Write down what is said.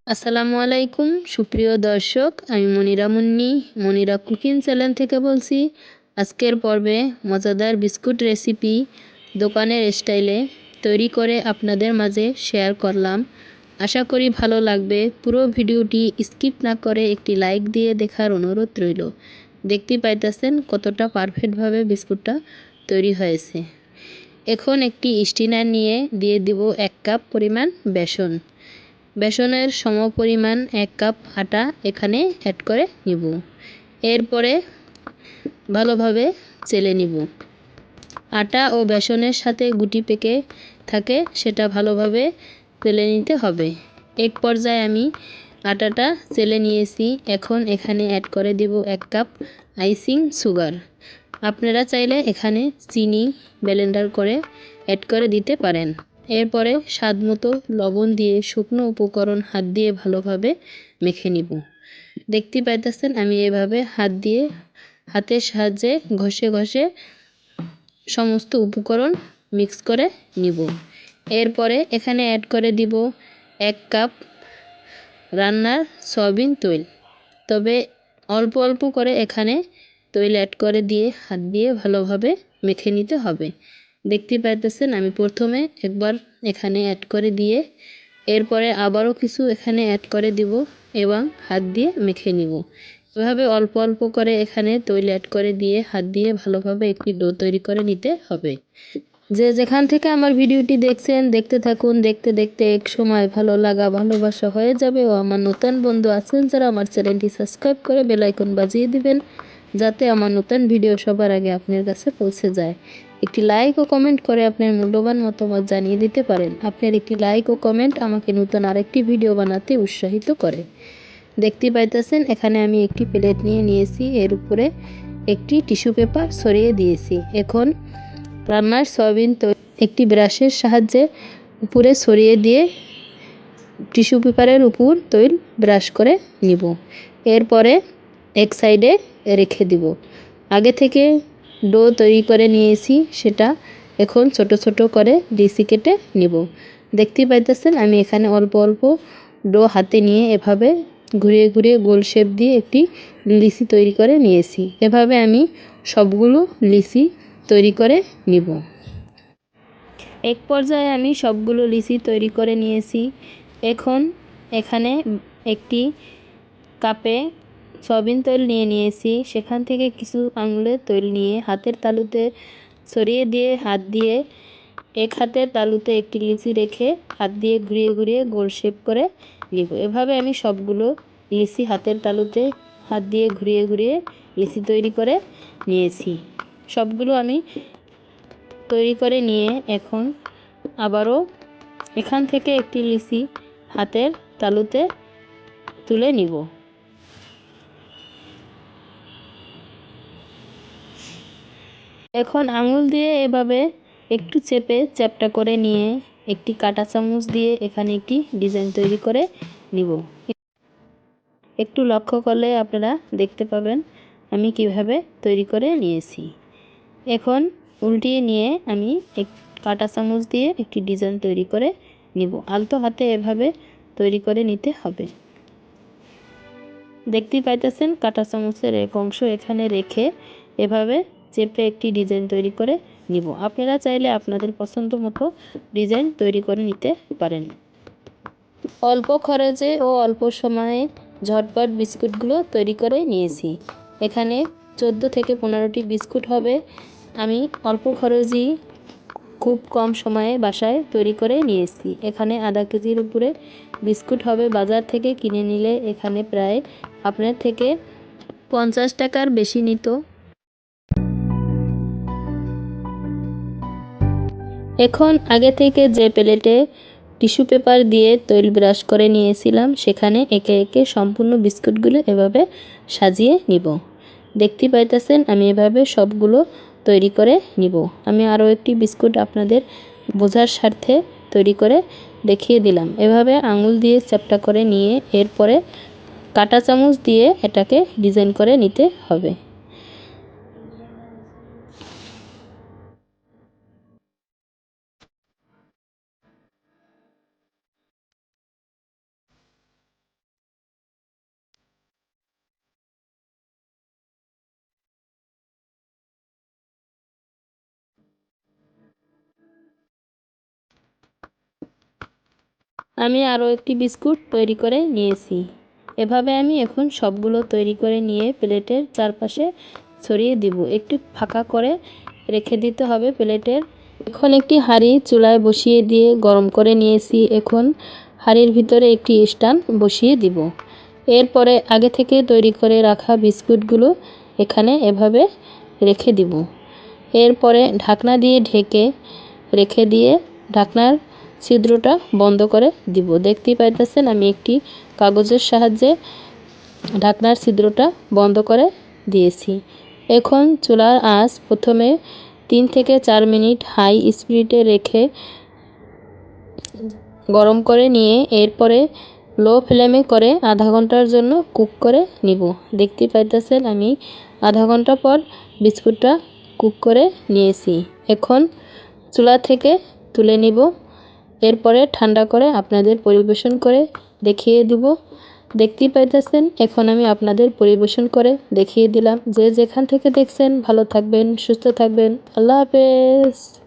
আসসালামু আলাইকুম সুপ্রিয় দর্শক, আমি মনিরা মুন্নি, মনিরা কুকিং চ্যানেল থেকে বলছি। আজকের পর্বে মজাদার বিস্কুট রেসিপি দোকানের স্টাইলে তৈরি করে আপনাদের মাঝে শেয়ার করলাম। আশা করি ভালো লাগবে। পুরো ভিডিওটি স্কিপ না করে একটি লাইক দিয়ে দেখার অনুরোধ রইল। দেখতে পাইতেছেন কতটা পারফেক্টভাবে বিস্কুটটা তৈরি হয়েছে। এখন একটি স্টিনার নিয়ে দিয়ে দিব 1 কাপ পরিমাণ বেসন। বেসনের সমপরিমাণ 1 কাপ আটা এখানে অ্যাড করে নিব। এরপরে ভালোভাবে চেলে নিব। আটা ও বেসনের সাথে গুটি পেকে থাকে সেটা ভালোভাবে চেলে নিতে হবে। এক পর্যায়ে আমি আটাটা চেলে নিয়েছি। এখন এখানে অ্যাড করে দেব 1 কাপ আইসিং সুগার। আপনারা চাইলে এখানে চিনি ব্লেন্ডার করে অ্যাড করে দিতে পারেন। এরপরে স্বাদমতো লবণ দিয়ে শুকনো উপকরণ হাত দিয়ে ভালোভাবে মেখে নিব। দেখতে পাইতেছেন আমি এভাবে হাতের সাহায্যে ঘষে ঘষে সমস্ত উপকরণ মিক্স করে নিব। এরপরে এখানে অ্যাড করে দিব 1 কাপ রান্নার সয়াবিন তেল। তবে অল্প অল্প করে এখানে তেল অ্যাড করে দিয়ে হাত দিয়ে ভালোভাবে মেখে নিতে হবে। দেখতে পাইতেছেন আমি প্রথমে একবার এখানে অ্যাড করে দিয়ে এরপরে আবারও কিছু এখানে অ্যাড করে দিব এবং হাত দিয়ে মেখে নিব। এভাবে অল্প অল্প করে এখানে তেল অ্যাড করে দিয়ে হাত দিয়ে ভালোভাবে একটি ডো তৈরি করে নিতে হবে। যে যেখান থেকে আমার ভিডিওটি দেখছেন দেখতে থাকুন। দেখতে দেখতে এক সময় ভালো লাগা ভালোবাসা হয়ে যাবে। ও আমার নতুন বন্ধু আছেন যারা আমার চ্যানেলটি সাবস্ক্রাইব করে বেল আইকন বাজিয়ে দিবেন, যাতে আমার নতুন ভিডিও সবার আগে আপনার কাছে পৌঁছে যায়। একটি লাইক ও কমেন্ট করে আপনার মূল্যবান মতামত জানিয়ে দিতে পারেন। আপনার একটি লাইক ও কমেন্ট আমাকে নতুন আরেকটি ভিডিও বানাতে উৎসাহিত করে। দেখতে পাইতেছেন এখানে আমি একটি প্লেট নিয়েছি। এর উপরে একটি টিস্যু পেপার ছড়িয়ে দিয়েছি। এখন রান্নার সয়াবিন একটি ব্রাশের সাহায্যে উপরে ছড়িয়ে দিয়ে টিস্যু পেপারের উপর তেল ব্রাশ করে নিব। এরপরে এক সাইডে রেখে দিব। আগে থেকে ডো তৈরি করে নিয়েছি, সেটা এখন ছোট ছোট করে লিচি কেটে নিব। দেখতে পাইতেছেন আমি এখানে অল্প অল্প ডো হাতে নিয়ে এভাবে ঘুরিয়ে ঘুরিয়ে গোল শেপ দিয়ে একটি লিচি তৈরি করে নিয়েছি। এভাবে আমি সবগুলো লিচি তৈরি করে নিব। এক পর্যায়ে আমি সবগুলো লিচি তৈরি করে নিয়েছি। এখন এখানে একটি কাপে সয়াবিন তেল নিয়েছি। সেখান থেকে কিছু আঙুলের তেল নিয়ে হাতের তালুতে ছড়িয়ে দিয়ে হাত দিয়ে এক হাতের তালুতে একটি লিচি রেখে হাত দিয়ে ঘুরিয়ে ঘুরিয়ে গোল শেপ করে নিব। এভাবে আমি সবগুলো লিচি হাতের তালুতে হাত দিয়ে ঘুরিয়ে ঘুরিয়ে লিচি তৈরি করে নিয়েছি। সবগুলো আমি তৈরি করে নিয়ে এখন আবারও এখান থেকে একটি লিচি হাতের তালুতে তুলে নিব। এখন আঙুল দিয়ে এভাবে একটু চেপে চ্যাপ্টা করে নিয়ে একটি কাঁটা চামচ দিয়ে এখানে একটি ডিজাইন তৈরি করে নিব। একটু লক্ষ্য করলে আপনারা দেখতে পাবেন আমি কিভাবে তৈরি করে নিয়েছি। এখন উল্টিয়ে নিয়ে আমি কাঁটা চামচ দিয়ে একটি ডিজাইন তৈরি করে নিব। আলতো হাতে এভাবে তৈরি করে নিতে হবে। দেখতেই পাইতেছেন কাঁটা চামচের এক অংশ এখানে রেখে এভাবে চেপে একটি ডিজাইন তৈরি করে নিব। আপনারা চাইলে আপনাদের পছন্দ মতো ডিজাইন তৈরি করে নিতে পারেন। অল্প খরচে ও অল্প সময়ে ঝটপট বিস্কুটগুলো তৈরি করে নিয়েছি। এখানে 14 থেকে 15টি বিস্কুট হবে। আমি অল্প খরচেই খুব কম সময়ে বাসায় তৈরি করে নিয়েছি। এখানে আধা কেজির উপরে বিস্কুট হবে। বাজার থেকে কিনে নিলে এখানে প্রায় আপনার থেকে 50 টাকার বেশি নিত। এখন আগে থেকে যে প্লেটে টিস্যু পেপার দিয়ে তেল ব্রাশ করে নিয়েছিলাম সেখানে একে একে সম্পূর্ণ বিস্কুটগুলো এভাবে সাজিয়ে নিব। দেখতে পাইতেছেন আমি এভাবে সবগুলো তৈরি করে নিব। আমি আরও একটি বিস্কুট আপনাদের বোঝার স্বার্থে তৈরি করে দেখিয়ে দিলাম। এভাবে আঙুল দিয়ে চ্যাপ্টা করে নিয়ে এরপরে কাঁটা চামচ দিয়ে এটাকে ডিজাইন করে নিতে হবে। আমি আরও একটি বিস্কুট তৈরি করে নিয়েছি। এভাবে আমি এখন সবগুলো তৈরি করে নিয়ে প্লেটের চারপাশে ছড়িয়ে দিব। একটু ফাঁকা করে রেখে দিতে হবে প্লেটের। এখন একটি হাঁড়ি চুলায় বসিয়ে দিয়ে গরম করে নিয়েছি। এখন হাঁড়ির ভিতরে একটি স্ট্যান্ড বসিয়ে দিব। এরপরে আগে থেকে তৈরি করে রাখা বিস্কুটগুলো এখানে এভাবে রেখে দিব। এরপরে ঢাকনা দিয়ে ঢেকে রেখে দিয়ে ঢাকনার ছিদ্রটা বন্ধ করে দিব। দেখতেই পাইতেছেন আমি একটি কাগজের সাহায্যে ঢাকনার ছিদ্রটা বন্ধ করে দিয়েছি। এখন চুলার আঁচ প্রথমে 3 থেকে 4 মিনিট হাই স্পিডে রেখে গরম করে নিয়ে এরপরে লো ফ্লেমে করে আধা ঘন্টার জন্য কুক করে নিব। দেখতেই পাইতেছেন আমি আধা ঘন্টা পর বিস্কুটটা কুক করে নিয়েছি। এখন চুলা থেকে তুলে নিব। এরপরে ঠান্ডা করে আপনাদের পরিবেশন করে দেখিয়ে দিব। দেখতেই পাইতেছেন এখন আমি আপনাদের পরিবেশন করে দেখিয়ে দিলাম। যে যেখান থেকে দেখছেন ভালো থাকবেন, সুস্থ থাকবেন। আল্লাহ হাফেজ।